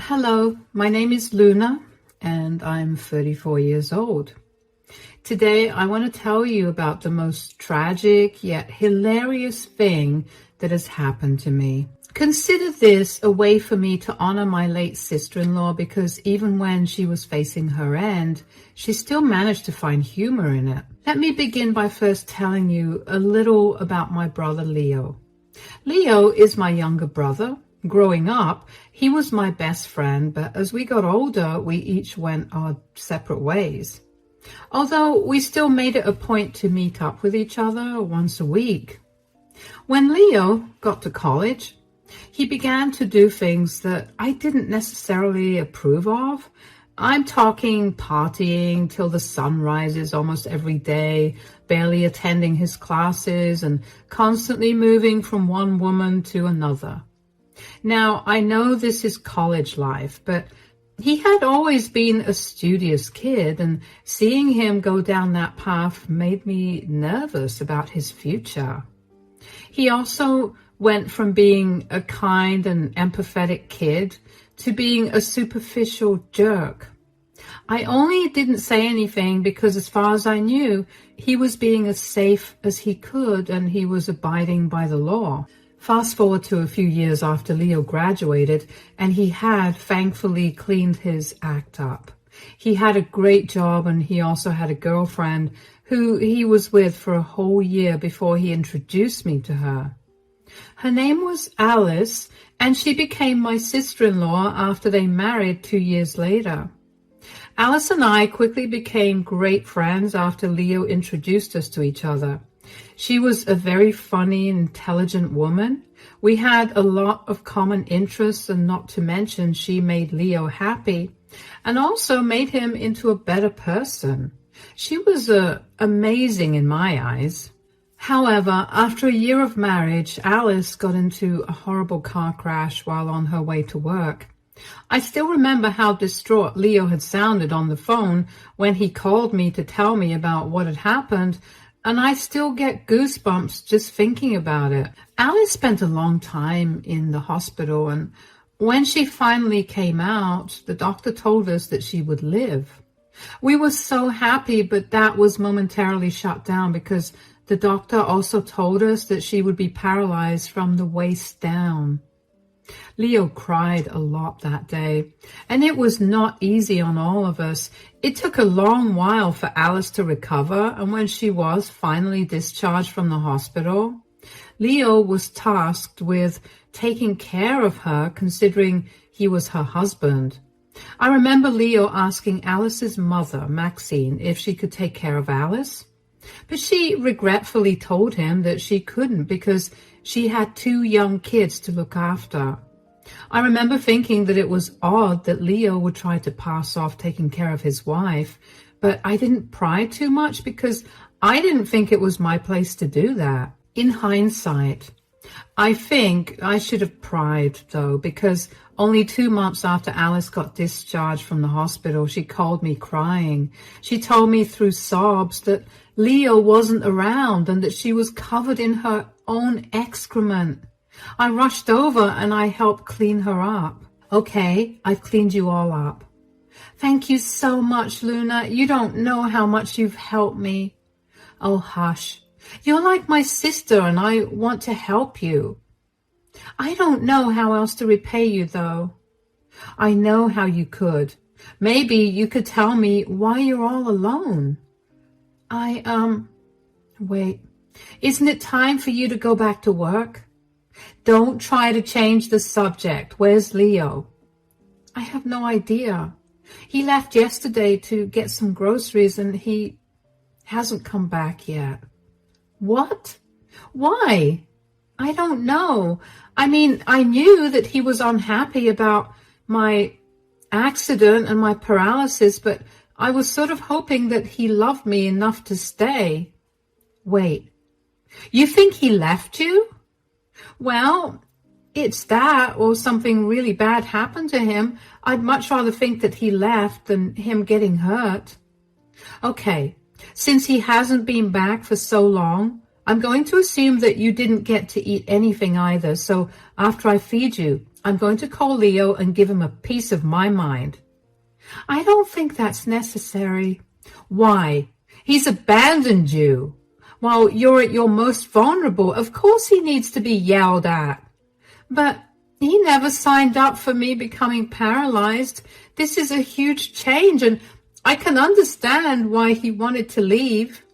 Hello, my name is Luna and I'm 34 years old. Today I want to tell you about the most tragic yet hilarious thing that has happened to me. Consider this a way for me to honor my late sister-in-law because even when she was facing her end, she still managed to find humor in it. Let me begin by first telling you a little about my brother Leo. Leo is my younger brother. Growing up, he was my best friend, but as we got older, we each went our separate ways. Although we still made it a point to meet up with each other once a week. When Leo got to college, he began to do things that I didn't necessarily approve of. I'm talking partying till the sun rises almost every day, barely attending his classes, and constantly moving from one woman to another. Now, I know this is college life, but he had always been a studious kid, and seeing him go down that path made me nervous about his future. He also went from being a kind and empathetic kid to being a superficial jerk. I only didn't say anything because as far as I knew, he was being as safe as he could and he was abiding by the law. Fast forward to a few years after Leo graduated, and he had thankfully cleaned his act up. He had a great job, and he also had a girlfriend who he was with for a whole year before he introduced me to her. Her name was Alice, and she became my sister-in-law after they married 2 years later. Alice and I quickly became great friends after Leo introduced us to each other. She was a very funny and intelligent woman. We had a lot of common interests, and not to mention she made Leo happy and also made him into a better person. She was amazing in my eyes. However, after a year of marriage, Alice got into a horrible car crash while on her way to work. I still remember how distraught Leo had sounded on the phone when he called me to tell me about what had happened, and I still get goosebumps just thinking about it. Alice spent a long time in the hospital, and when she finally came out, the doctor told us that she would live. We were so happy, but that was momentarily shut down because the doctor also told us that she would be paralyzed from the waist down. Leo cried a lot that day, and it was not easy on all of us. It took a long while for Alice to recover, and when she was finally discharged from the hospital, Leo was tasked with taking care of her, considering he was her husband. I remember Leo asking Alice's mother, Maxine, if she could take care of Alice, but she regretfully told him that she couldn't because she had 2 young kids to look after. I remember thinking that it was odd that Leo would try to pass off taking care of his wife, but I didn't pry too much because I didn't think it was my place to do that. In hindsight, I think I should have pried, though, because only 2 months after Alice got discharged from the hospital, she called me crying. She told me through sobs that Leo wasn't around and that she was covered in her own excrement. I rushed over and I helped clean her up. Okay, I've cleaned you all up. Thank you so much, Luna. You don't know how much you've helped me. Oh, hush. You're like my sister and I want to help you. I don't know how else to repay you, though. I know how you could. Maybe you could tell me why you're all alone. Wait. Isn't it time for you to go back to work? Don't try to change the subject. Where's Leo? I have no idea. He left yesterday to get some groceries and he hasn't come back yet. What? Why? I don't know. I mean, I knew that he was unhappy about my accident and my paralysis, but I was sort of hoping that he loved me enough to stay. Wait, you think he left you? Well, it's that or something really bad happened to him. I'd much rather think that he left than him getting hurt. Okay, since he hasn't been back for so long, I'm going to assume that you didn't get to eat anything either, so after I feed you, I'm going to call Leo and give him a piece of my mind. I don't think that's necessary. Why? He's abandoned you. While you're at your most vulnerable, of course he needs to be yelled at. But he never signed up for me becoming paralyzed. This is a huge change, and I can understand why he wanted to leave.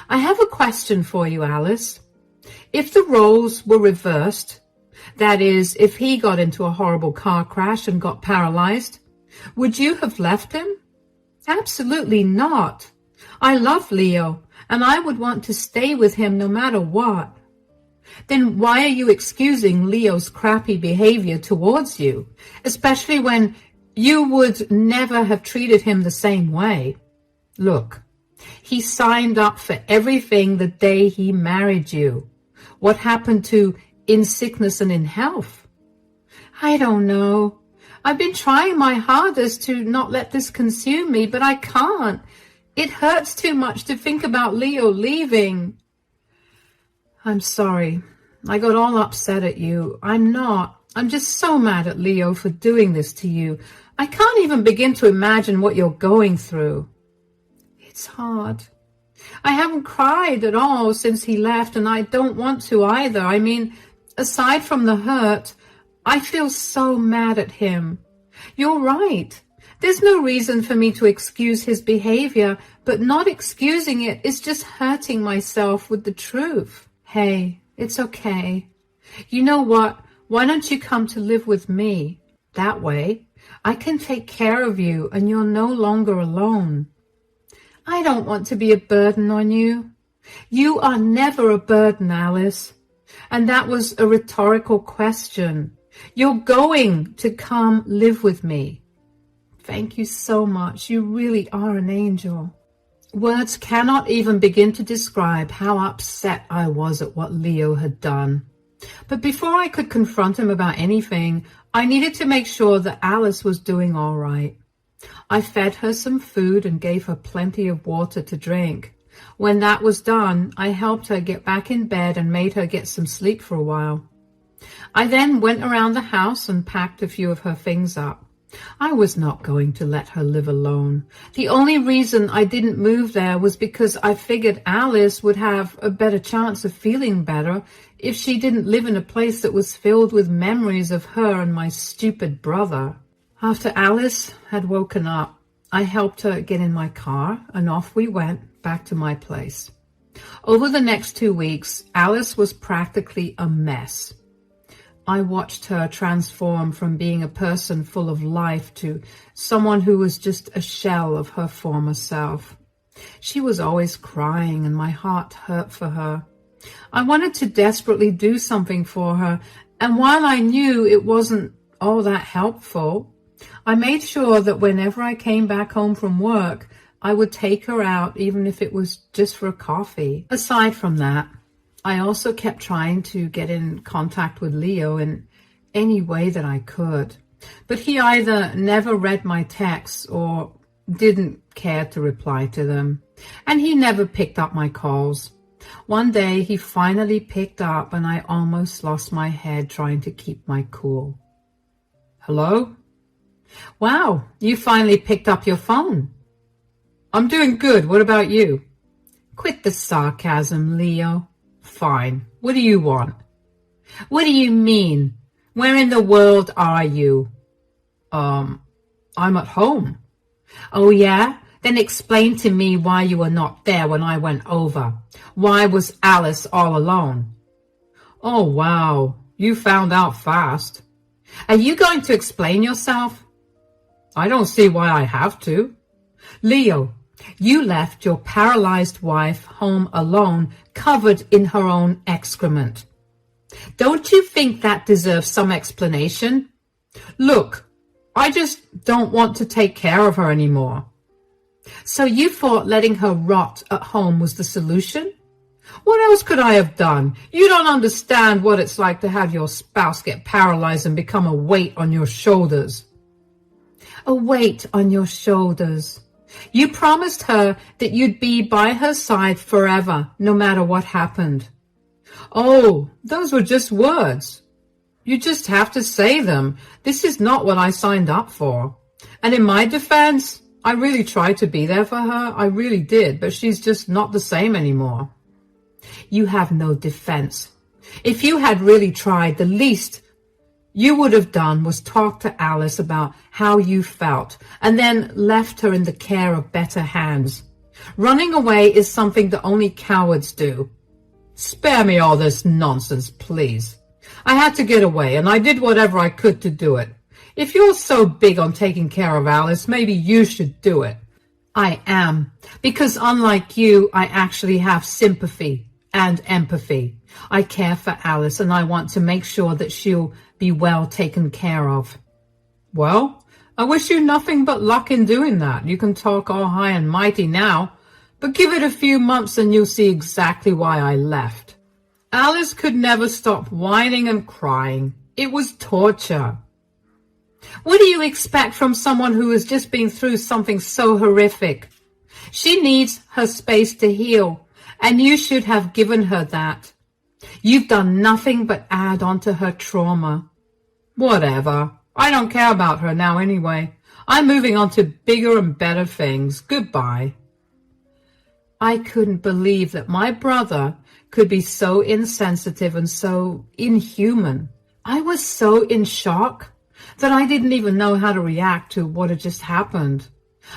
I have a question for you, Alice. If the roles were reversed, that is, if he got into a horrible car crash and got paralyzed, would you have left him? Absolutely not. I love Leo, and I would want to stay with him no matter what. Then why are you excusing Leo's crappy behavior towards you, especially when you would never have treated him the same way? Look, he signed up for everything the day he married you. What happened to in sickness and in health? I don't know. I've been trying my hardest to not let this consume me, but I can't. It hurts too much to think about Leo leaving. I'm sorry. I got all upset at you. I'm not. I'm just so mad at Leo for doing this to you. I can't even begin to imagine what you're going through. It's hard. I haven't cried at all since he left, and I don't want to either. I mean, aside from the hurt, I feel so mad at him. You're right. There's no reason for me to excuse his behavior, but not excusing it is just hurting myself with the truth. Hey, it's okay. You know what? Why don't you come to live with me? That way, I can take care of you and you're no longer alone. I don't want to be a burden on you. You are never a burden, Alice. And that was a rhetorical question. You're going to come live with me. Thank you so much. You really are an angel. Words cannot even begin to describe how upset I was at what Leo had done. But before I could confront him about anything, I needed to make sure that Alice was doing all right. I fed her some food and gave her plenty of water to drink. When that was done, I helped her get back in bed and made her get some sleep for a while. I then went around the house and packed a few of her things up. I was not going to let her live alone. The only reason I didn't move there was because I figured Alice would have a better chance of feeling better if she didn't live in a place that was filled with memories of her and my stupid brother. After Alice had woken up, I helped her get in my car and off we went back to my place. Over the next 2 weeks, Alice was practically a mess. I watched her transform from being a person full of life to someone who was just a shell of her former self. She was always crying and my heart hurt for her. I wanted to desperately do something for her, and while I knew it wasn't all that helpful, I made sure that whenever I came back home from work, I would take her out, even if it was just for a coffee. Aside from that, I also kept trying to get in contact with Leo in any way that I could. But he either never read my texts or didn't care to reply to them. And he never picked up my calls. One day he finally picked up and I almost lost my head trying to keep my cool. Hello? Wow, you finally picked up your phone. I'm doing good. What about you? Quit the sarcasm, Leo. Fine. What do you want? What do you mean? Where in the world are you? I'm at home. Oh, yeah? Then explain to me why you were not there when I went over. Why was Alice all alone? Oh, wow. You found out fast. Are you going to explain yourself? I don't see why I have to. Leo, you left your paralyzed wife home alone, covered in her own excrement. Don't you think that deserves some explanation? Look, I just don't want to take care of her anymore. So you thought letting her rot at home was the solution? What else could I have done? You don't understand what it's like to have your spouse get paralyzed and become a weight on your shoulders. A weight on your shoulders. You promised her that you'd be by her side forever, no matter what happened. Oh, those were just words. You just have to say them. This is not what I signed up for. And in my defense, I really tried to be there for her. I really did, but she's just not the same anymore. You have no defense. If you had really tried, the least you would have done was talk to Alice about how you felt and then left her in the care of better hands. Running away is something that only cowards do. Spare me all this nonsense, please. I had to get away, and I did whatever I could to do it. If you're so big on taking care of Alice, maybe you should do it. I am, because unlike you, I actually have sympathy and empathy. I care for Alice, and I want to make sure that she'll be well taken care of. Well, I wish you nothing but luck in doing that. You can talk all high and mighty now, but give it a few months and you'll see exactly why I left. Alice could never stop whining and crying. It was torture. What do you expect from someone who has just been through something so horrific? She needs her space to heal, and you should have given her that. You've done nothing but add on to her trauma. Whatever. I don't care about her now anyway. I'm moving on to bigger and better things. Goodbye. I couldn't believe that my brother could be so insensitive and so inhuman. I was so in shock that I didn't even know how to react to what had just happened.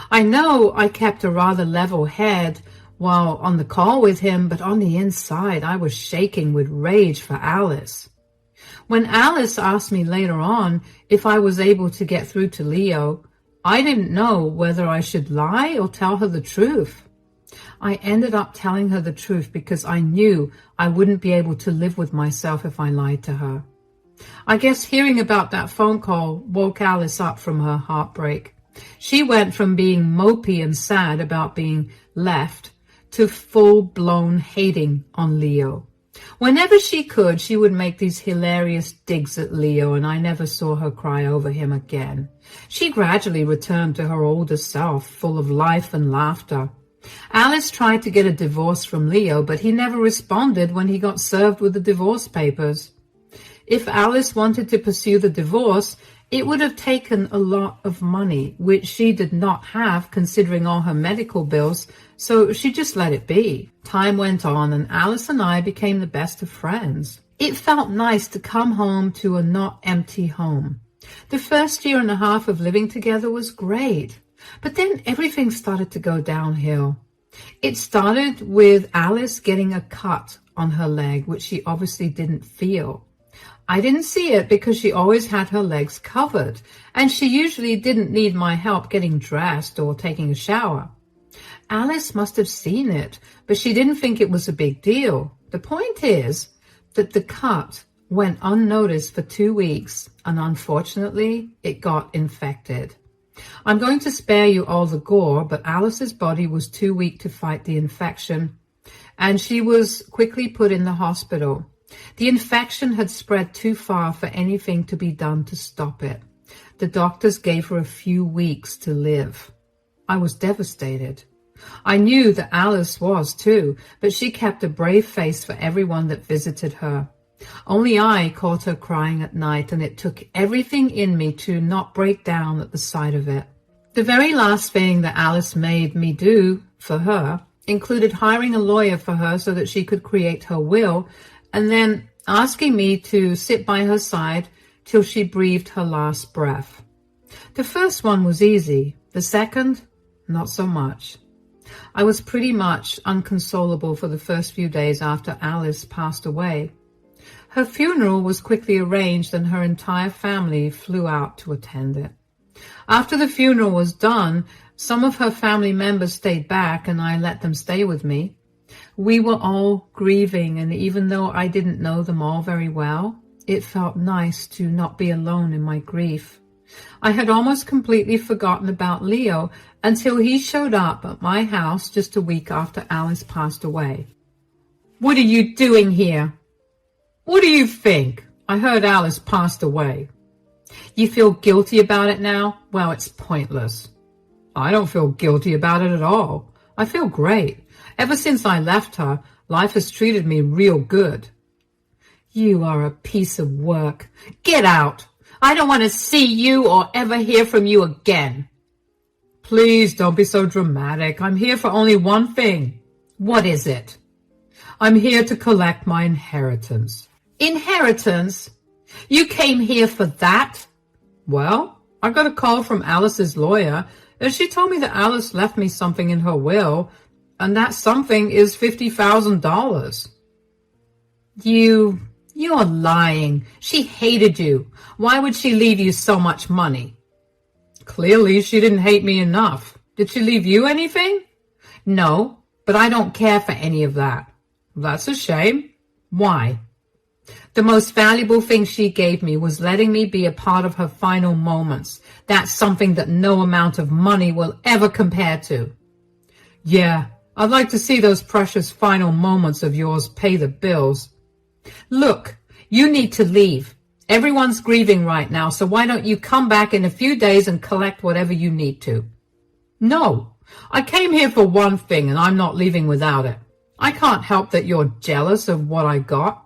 I know I kept a rather level head while on the call with him, but on the inside I was shaking with rage for Alice. When Alice asked me later on if I was able to get through to Leo, I didn't know whether I should lie or tell her the truth. I ended up telling her the truth because I knew I wouldn't be able to live with myself if I lied to her. I guess hearing about that phone call woke Alice up from her heartbreak. She went from being mopey and sad about being left to full-blown hating on Leo. Whenever she could, she would make these hilarious digs at Leo, and I never saw her cry over him again. She gradually returned to her older self, full of life and laughter. Alice tried to get a divorce from Leo, but he never responded when he got served with the divorce papers. If Alice wanted to pursue the divorce, it would have taken a lot of money, which she did not have considering all her medical bills, so she just let it be. Time went on, and Alice and I became the best of friends. It felt nice to come home to a not empty home. The first year and a half of living together was great, but then everything started to go downhill. It started with Alice getting a cut on her leg, which she obviously didn't feel. I didn't see it because she always had her legs covered, and she usually didn't need my help getting dressed or taking a shower. Alice must have seen it, but she didn't think it was a big deal. The point is that the cut went unnoticed for 2 weeks, and unfortunately, it got infected. I'm going to spare you all the gore, but Alice's body was too weak to fight the infection, and she was quickly put in the hospital. The infection had spread too far for anything to be done to stop it. The doctors gave her a few weeks to live. I was devastated. I knew that Alice was too, but she kept a brave face for everyone that visited her. Only I caught her crying at night, and it took everything in me to not break down at the sight of it. The very last thing that Alice made me do for her included hiring a lawyer for her so that she could create her will, and then asking me to sit by her side till she breathed her last breath. The first one was easy. The second, not so much. I was pretty much inconsolable for the first few days after Alice passed away. Her funeral was quickly arranged, and her entire family flew out to attend it. After the funeral was done, some of her family members stayed back, and I let them stay with me. We were all grieving, and even though I didn't know them all very well, it felt nice to not be alone in my grief. I had almost completely forgotten about Leo until he showed up at my house just a week after Alice passed away. "What are you doing here? What do you think? I heard Alice passed away. You feel guilty about it now? Well, it's pointless." "I don't feel guilty about it at all. I feel great. Ever since I left her, life has treated me real good." You are a piece of work. Get out. I don't want to see you or ever hear from you again. Please don't be so dramatic. I'm here for only one thing. What is it? I'm here to collect my inheritance. Inheritance? You came here for that? Well, I got a call from Alice's lawyer, and she told me that Alice left me something in her will, and that something is $50,000. You're lying. She hated you. Why would she leave you so much money? Clearly, she didn't hate me enough. Did she leave you anything? No, but I don't care for any of that. That's a shame. Why? The most valuable thing she gave me was letting me be a part of her final moments. That's something that no amount of money will ever compare to. Yeah, I'd like to see those precious final moments of yours pay the bills. Look, you need to leave. Everyone's grieving right now, so why don't you come back in a few days and collect whatever you need to? No, I came here for one thing, and I'm not leaving without it. I can't help that you're jealous of what I got.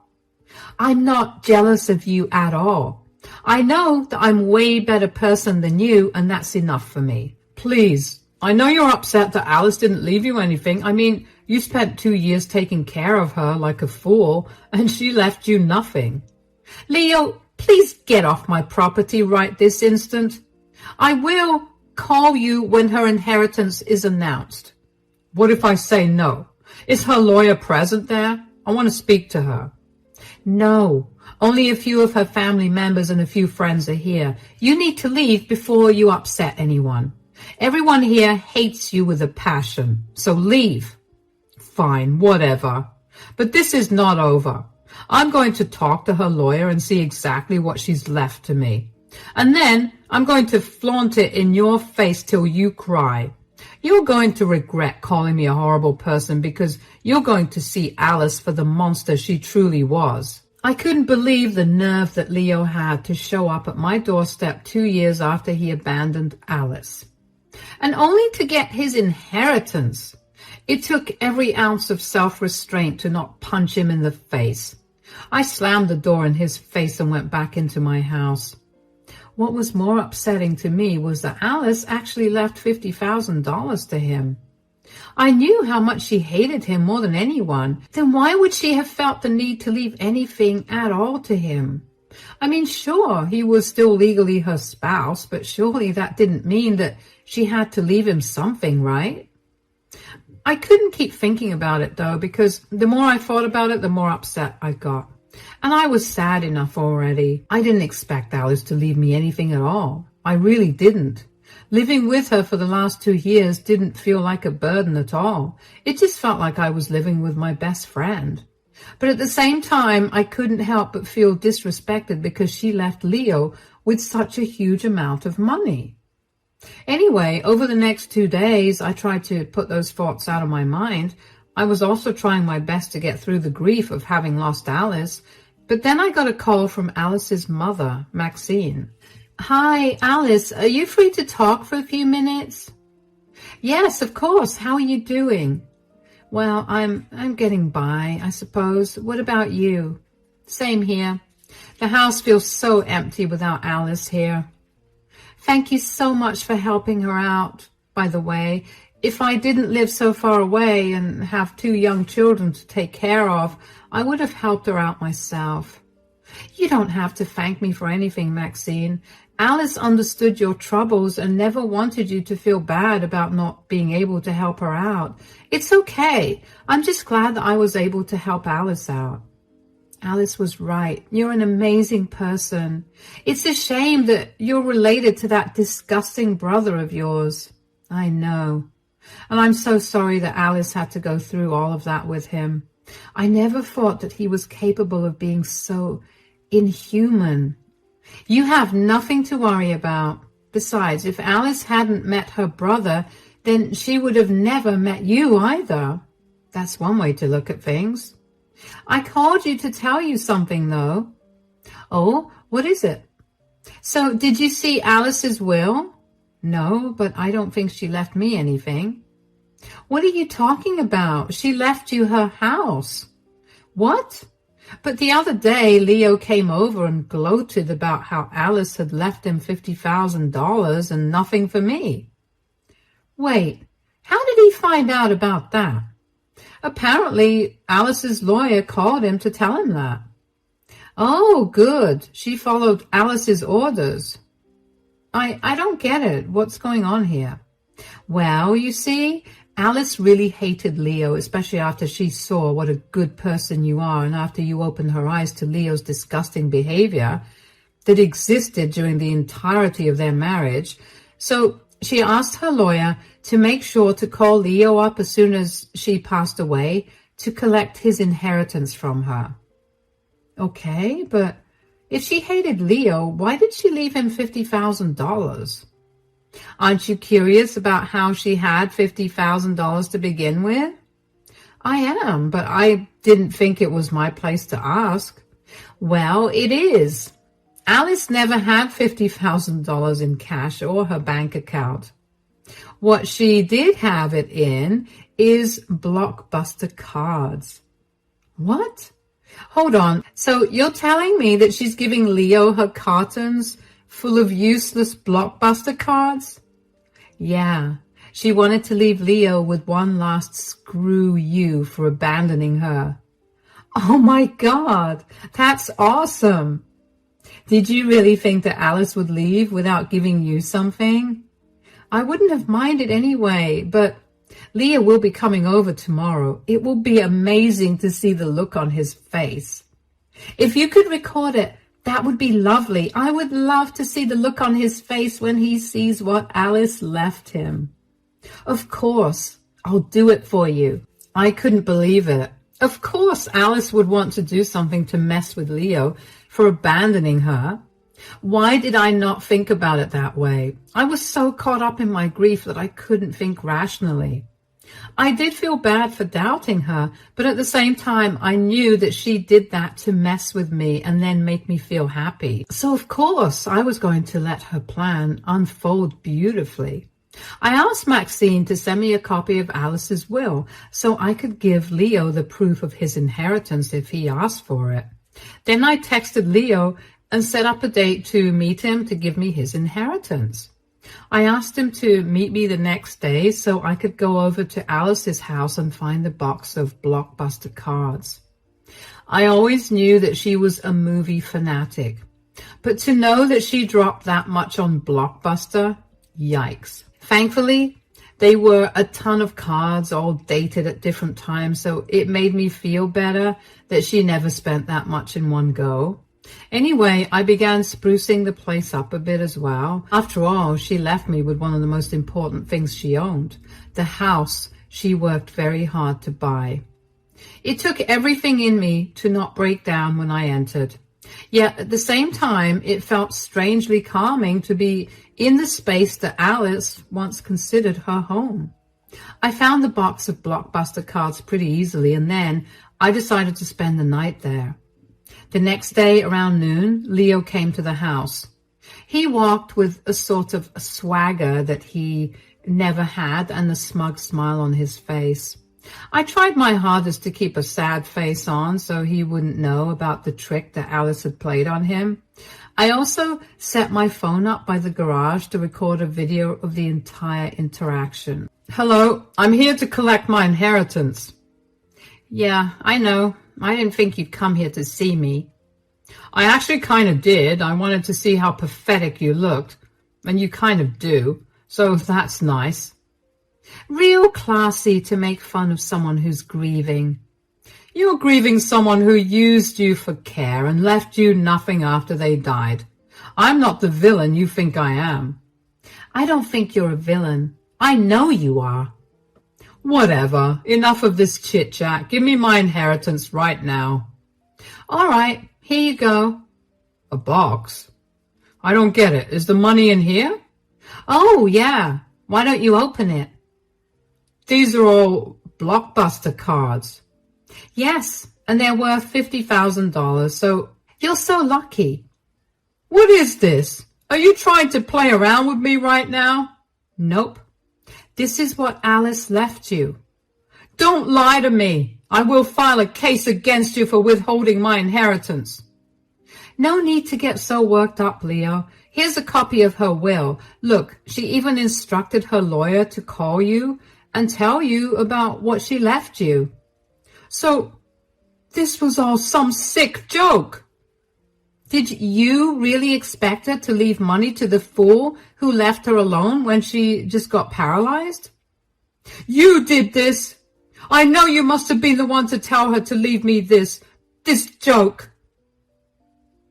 I'm not jealous of you at all. I know that I'm a way better person than you, and that's enough for me. Please, I know you're upset that Alice didn't leave you anything. I mean, you spent 2 years taking care of her like a fool, and she left you nothing. Leo, please get off my property right this instant. I will call you when her inheritance is announced. What if I say no? Is her lawyer present there? I want to speak to her. No, only a few of her family members and a few friends are here. You need to leave before you upset anyone. Everyone here hates you with a passion, so leave. Fine, whatever. But this is not over. I'm going to talk to her lawyer and see exactly what she's left to me. And then I'm going to flaunt it in your face till you cry. You're going to regret calling me a horrible person because you're going to see Alice for the monster she truly was. I couldn't believe the nerve that Leo had to show up at my doorstep 2 years after he abandoned Alice. And only to get his inheritance. It took every ounce of self-restraint to not punch him in the face. I slammed the door in his face and went back into my house. What was more upsetting to me was that Alice actually left $50,000 to him. I knew how much she hated him more than anyone. Then why would she have felt the need to leave anything at all to him? I mean, sure, he was still legally her spouse, but surely that didn't mean that she had to leave him something, right? I couldn't keep thinking about it, though, because the more I thought about it, the more upset I got. And I was sad enough already. I didn't expect Alice to leave me anything at all. I really didn't. Living with her for the last 2 years didn't feel like a burden at all. It just felt like I was living with my best friend. But at the same time, I couldn't help but feel disrespected because she left Leo with such a huge amount of money. Anyway, over the next 2 days, I tried to put those thoughts out of my mind. I was also trying my best to get through the grief of having lost Alice. But then I got a call from Alice's mother, Maxine. Hi, Alice, are you free to talk for a few minutes? Yes, of course. How are you doing? Well, I'm getting by, I suppose. What about you? Same here. The house feels so empty without Alice here. Thank you so much for helping her out. By the way, if I didn't live so far away and have 2 young children to take care of, I would have helped her out myself. You don't have to thank me for anything, Maxine. Alice understood your troubles and never wanted you to feel bad about not being able to help her out. It's okay. I'm just glad that I was able to help Alice out. Alice was right. You're an amazing person. It's a shame that you're related to that disgusting brother of yours. I know. And I'm so sorry that Alice had to go through all of that with him. I never thought that he was capable of being so inhuman. You have nothing to worry about. Besides, if Alice hadn't met her brother, then she would have never met you either. That's one way to look at things. I called you to tell you something, though. Oh, what is it? So, did you see Alice's will? No, but I don't think she left me anything. What are you talking about? She left you her house. What? But the other day, Leo came over and gloated about how Alice had left him $50,000 and nothing for me. Wait, how did he find out about that? Apparently, Alice's lawyer called him to tell him that. Oh, good. She followed Alice's orders. I don't get it. What's going on here? Well, you see, Alice really hated Leo, especially after she saw what a good person you are and after you opened her eyes to Leo's disgusting behavior that existed during the entirety of their marriage. So she asked her lawyer to make sure to call Leo up as soon as she passed away to collect his inheritance from her. Okay, but if she hated Leo, why did she leave him $50,000? Aren't you curious about how she had $50,000 to begin with? I am, but I didn't think it was my place to ask. Well, it is. Alice never had $50,000 in cash or her bank account. What she did have it in is Blockbuster cards. What? Hold on. So you're telling me that she's giving Leo her cartons full of useless Blockbuster cards? Yeah, she wanted to leave Leo with one last screw you for abandoning her. Oh my God, that's awesome. Did you really think that Alice would leave without giving you something? I wouldn't have minded anyway, but Leo will be coming over tomorrow. It will be amazing to see the look on his face. If you could record it, that would be lovely. I would love to see the look on his face when he sees what Alice left him. Of course, I'll do it for you. I couldn't believe it. Of course, Alice would want to do something to mess with Leo for abandoning her. Why did I not think about it that way? I was so caught up in my grief that I couldn't think rationally. I did feel bad for doubting her, but at the same time, I knew that she did that to mess with me and then make me feel happy. So of course, I was going to let her plan unfold beautifully. I asked Maxine to send me a copy of Alice's will so I could give Leo the proof of his inheritance if he asked for it. Then I texted Leo and set up a date to meet him to give me his inheritance. I asked him to meet me the next day so I could go over to Alice's house and find the box of Blockbuster cards. I always knew that she was a movie fanatic, but to know that she dropped that much on Blockbuster, yikes. Thankfully, they were a ton of cards all dated at different times, so it made me feel better that she never spent that much in one go. Anyway, I began sprucing the place up a bit as well. After all, she left me with one of the most important things she owned, the house she worked very hard to buy. It took everything in me to not break down when I entered. Yet at the same time, it felt strangely calming to be in the space that Alice once considered her home. I found the box of Blockbuster cards pretty easily, and then I decided to spend the night there. The next day, around noon, Leo came to the house. He walked with a sort of swagger that he never had and a smug smile on his face. I tried my hardest to keep a sad face on so he wouldn't know about the trick that Alice had played on him. I also set my phone up by the garage to record a video of the entire interaction. Hello, I'm here to collect my inheritance. Yeah, I know. I didn't think you'd come here to see me. I actually kind of did. I wanted to see how pathetic you looked. And you kind of do. So that's nice. Real classy to make fun of someone who's grieving. You're grieving someone who used you for care and left you nothing after they died. I'm not the villain you think I am. I don't think you're a villain. I know you are. Whatever. Enough of this chit-chat. Give me my inheritance right now. All right. Here you go. A box? I don't get it. Is the money in here? Oh, yeah. Why don't you open it? These are all Blockbuster cards. Yes, and they're worth $50,000, so you're so lucky. What is this? Are you trying to play around with me right now? Nope. This is what Alice left you. Don't lie to me. I will file a case against you for withholding my inheritance." "No need to get so worked up, Leo. Here's a copy of her will. Look, she even instructed her lawyer to call you and tell you about what she left you." "So this was all some sick joke." "Did you really expect her to leave money to the fool who left her alone when she just got paralyzed?" "You did this. I know you must have been the one to tell her to leave me this joke."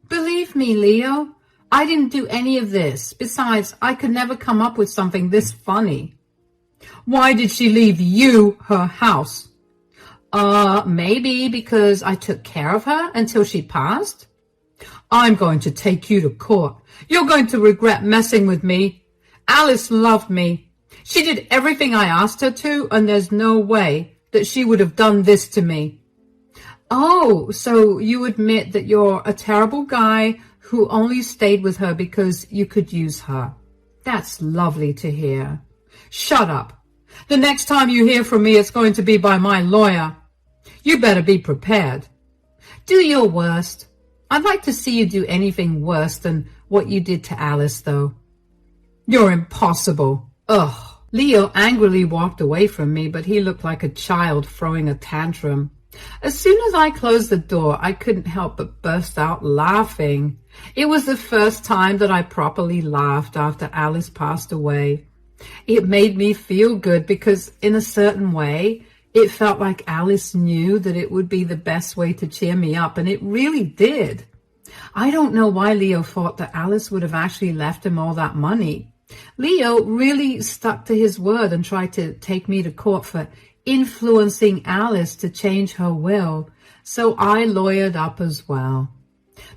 "Believe me, Leo, I didn't do any of this. Besides, I could never come up with something this funny." "Why did she leave you her house?" Maybe because I took care of her until she passed." "I'm going to take you to court. You're going to regret messing with me. Alice loved me. She did everything I asked her to, and there's no way that she would have done this to me." "Oh, so you admit that you're a terrible guy who only stayed with her because you could use her. That's lovely to hear." "Shut up. The next time you hear from me, it's going to be by my lawyer. You better be prepared." "Do your worst. I'd like to see you do anything worse than what you did to Alice, though." "You're impossible. Ugh." Leo angrily walked away from me, but he looked like a child throwing a tantrum. As soon as I closed the door, I couldn't help but burst out laughing. It was the first time that I properly laughed after Alice passed away. It made me feel good because, in a certain way, it felt like Alice knew that it would be the best way to cheer me up, and it really did. I don't know why Leo thought that Alice would have actually left him all that money. Leo really stuck to his word and tried to take me to court for influencing Alice to change her will, so I lawyered up as well.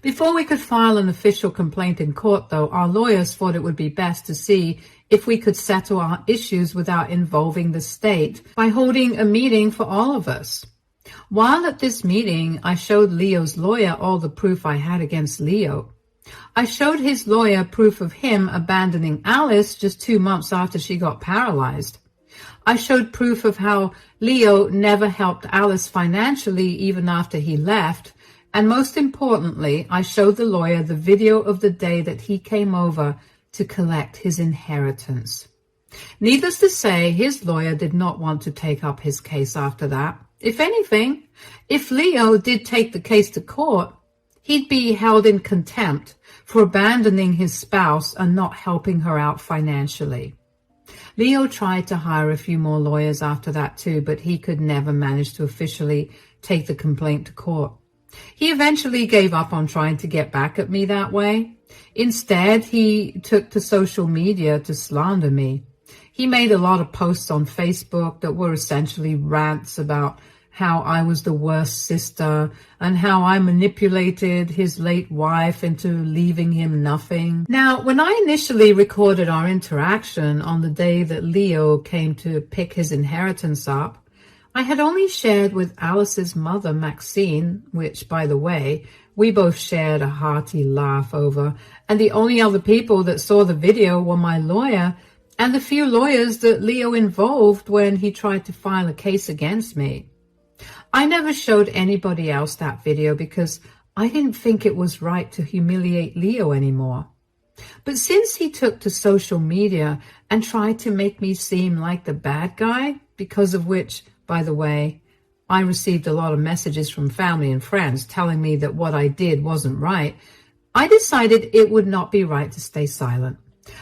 Before we could file an official complaint in court, though, our lawyers thought it would be best to see if we could settle our issues without involving the state by holding a meeting for all of us. While at this meeting, I showed Leo's lawyer all the proof I had against Leo. I showed his lawyer proof of him abandoning Alice just 2 months after she got paralyzed. I showed proof of how Leo never helped Alice financially even after he left. And most importantly, I showed the lawyer the video of the day that he came over to collect his inheritance. Needless to say, his lawyer did not want to take up his case after that. If anything, if Leo did take the case to court, he'd be held in contempt for abandoning his spouse and not helping her out financially. Leo tried to hire a few more lawyers after that too, but he could never manage to officially take the complaint to court. He eventually gave up on trying to get back at me that way. Instead, he took to social media to slander me. He made a lot of posts on Facebook that were essentially rants about how I was the worst sister and how I manipulated his late wife into leaving him nothing. Now, when I initially recorded our interaction on the day that Leo came to pick his inheritance up, I had only shared with Alice's mother, Maxine, which, by the way, we both shared a hearty laugh over, and the only other people that saw the video were my lawyer and the few lawyers that Leo involved when he tried to file a case against me. I never showed anybody else that video because I didn't think it was right to humiliate Leo anymore. But since he took to social media and tried to make me seem like the bad guy, because of which, by the way, I received a lot of messages from family and friends telling me that what I did wasn't right, I decided it would not be right to stay silent.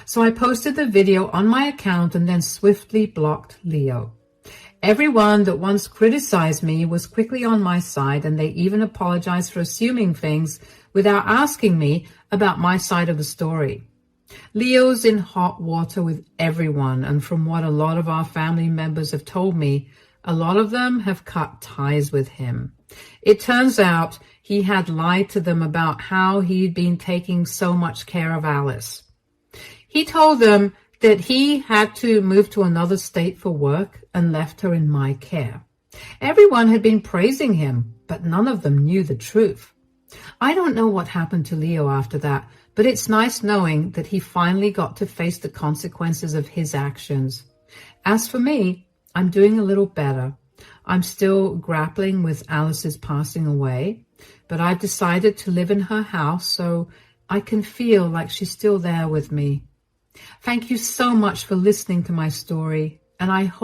So I posted the video on my account and then swiftly blocked Leo. Everyone that once criticized me was quickly on my side, and they even apologized for assuming things without asking me about my side of the story. Leo's in hot water with everyone, and from what a lot of our family members have told me, a lot of them have cut ties with him. It turns out he had lied to them about how he'd been taking so much care of Alice. He told them that he had to move to another state for work and left her in my care. Everyone had been praising him, but none of them knew the truth. I don't know what happened to Leo after that, but it's nice knowing that he finally got to face the consequences of his actions. As for me, I'm doing a little better. I'm still grappling with Alice's passing away, but I've decided to live in her house so I can feel like she's still there with me. Thank you so much for listening to my story, and I hope